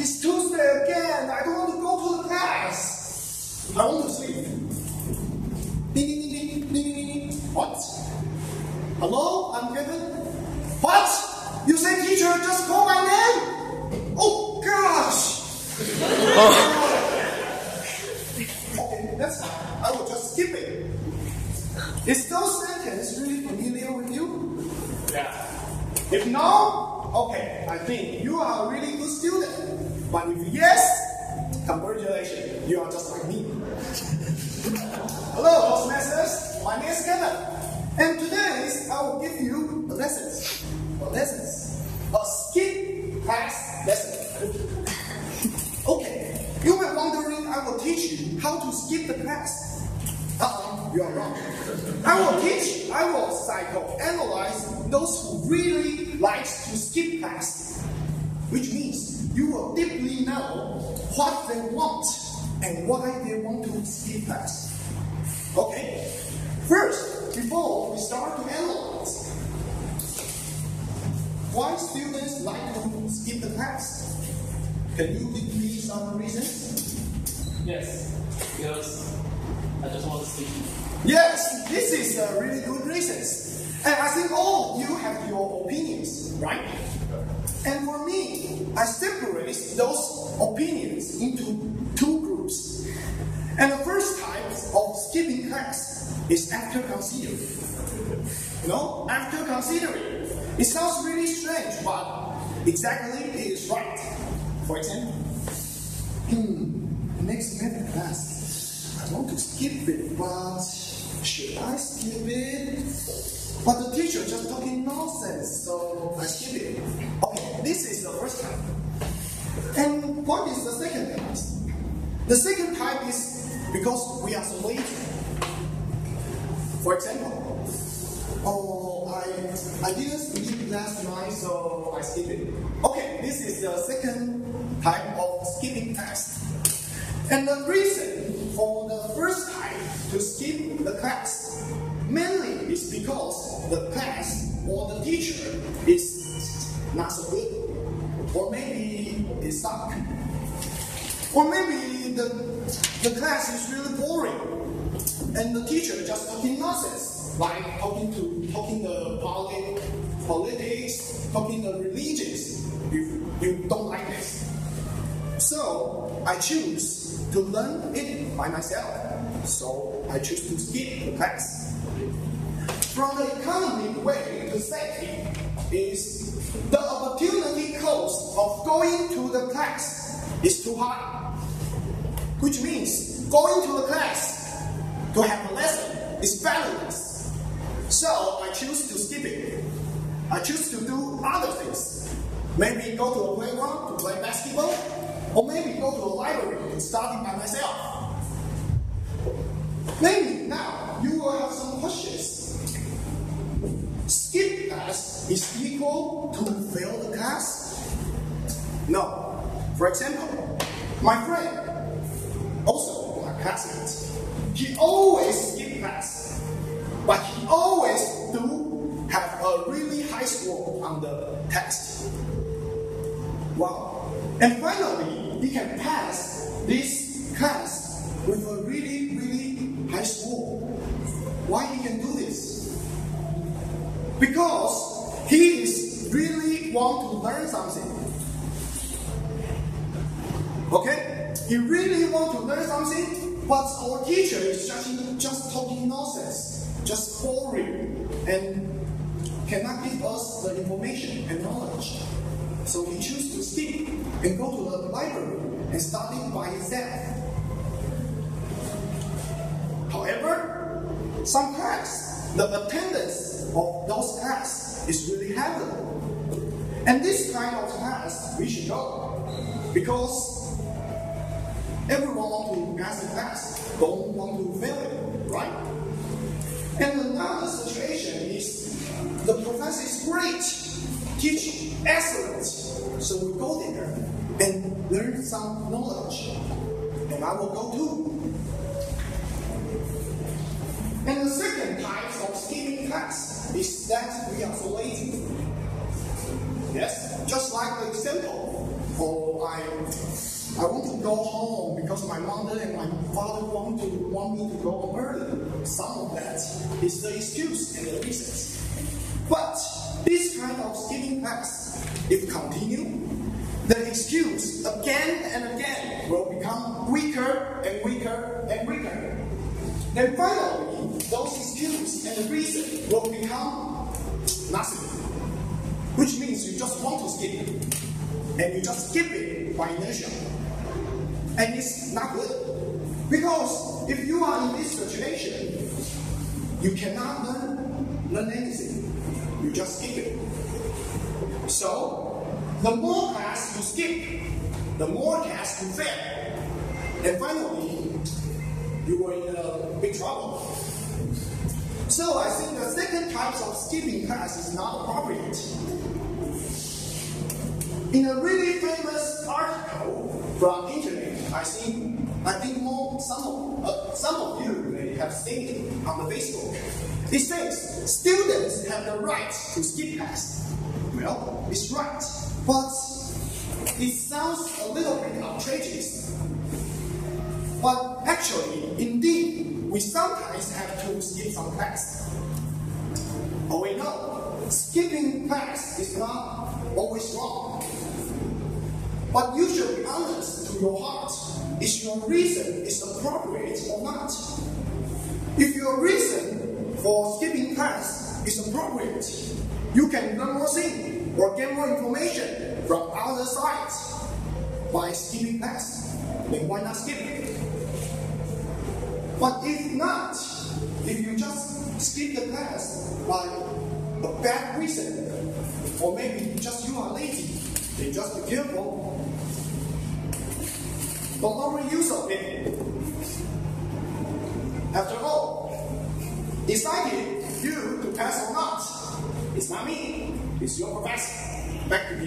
it's Tuesday again. I don't want to go to the class. I want to sleep. Ding, ding, ding, ding, ding, ding. What? Hello, I'm Kevin. What? You say teacher, just call my name? Oh gosh. Okay, that's fine. I will just skip it. Is those sentences really familiar with you? Yeah. If no, okay, I think you are a really good student. But if yes, congratulations, you are just like me. Hello, Toastmasters. My name is Kevin. And today I will give you a lesson. A skip class lesson. Okay, you were wondering I will teach you how to skip the class. You are wrong. I will psychoanalyze those who really like to skip class. Which means you will deeply know what they want and why they want to skip class. Okay? First, before we start to analyze, why students like to skip the class? Can you give me some reasons? Yes, because I just want to sleep. Yes, this is a really good reason. And I think all of you have your opinions, right? And for me, I separate those opinions into two groups. And the first type of skipping class is after considering. You know, after considering. It sounds really strange, but exactly it is right. For example, next math class, I want to skip it, but should I skip it? But the teacher just talking nonsense, so I skip it. Okay, this is the first type. And what is the second type? The second type is because we are so lazy. For example, I didn't sleep last night, so I skip it. Okay, this is the second type of skipping class. And the reason for the first type to skip the class mainly is because the class or the teacher is not so good, or maybe it sucks, or maybe the class is really boring, and the teacher just talking nonsense, like talking the politics, talking the religions. You don't like this, so I choose to learn it by myself. So I choose to skip the class. From the economic way to say is the opportunity cost of going to the class is too high. Which means going to the class to have a lesson is valueless. So I choose to skip it. I choose to do other things. Maybe go to a playground to play basketball, or maybe go to a library to study by myself. Maybe now you will have some questions. Skip class is equal to fail the class? No. For example, my friend, also my classmate, he always skip class, but he always do have a really high score on the test. Wow. And finally, he can pass this class with a really, really high score. Why he can do this? Because he is really want to learn something. Okay? He really want to learn something, but our teacher is just talking nonsense, just boring, and cannot give us the information and knowledge. So he chooses to skip and go to the library and study by himself. However, some class, the attendance of those class is really heavy. And this kind of class we should go, because everyone wants to pass the class, don't want to fail it, right? And another situation is the professor is great, teach excellent, so we go there and learn some knowledge, and I will go too. And the second type of skipping class is that we are so lazy. Yes, just like the example, or go home because my mother and my father want me to go home early. Some of that is the excuse and the reasons. But this kind of skipping class, if continue, the excuse again and again will become weaker and weaker and weaker. Then finally, those excuses and the reason will become nothing. Which means you just want to skip it. And you just skip it by inertia. And it's not good. Because if you are in this situation, you cannot learn anything. You just skip it. So, the more class you skip, the more class you fail. And finally, you were in a big trouble. So I think the second type of skipping class is not appropriate. In a really famous article from internet, I think some of you may have seen it on the Facebook. It says students have the right to skip class. Well, it's right, but it sounds a little bit outrageous. But actually, indeed, we sometimes have to skip some class. But we know, skipping class is not always wrong. But you should be honest to your heart. Is your reason is appropriate or not? If your reason for skipping class is appropriate, you can learn more things or get more information from other sides by skipping class. Then why not skip it? But if not, if you just skip the class by a bad reason, or maybe just you are lazy, then just be careful. Don't overuse of it. After all, decided you to pass or not. It's not me, it's your professor. Back to the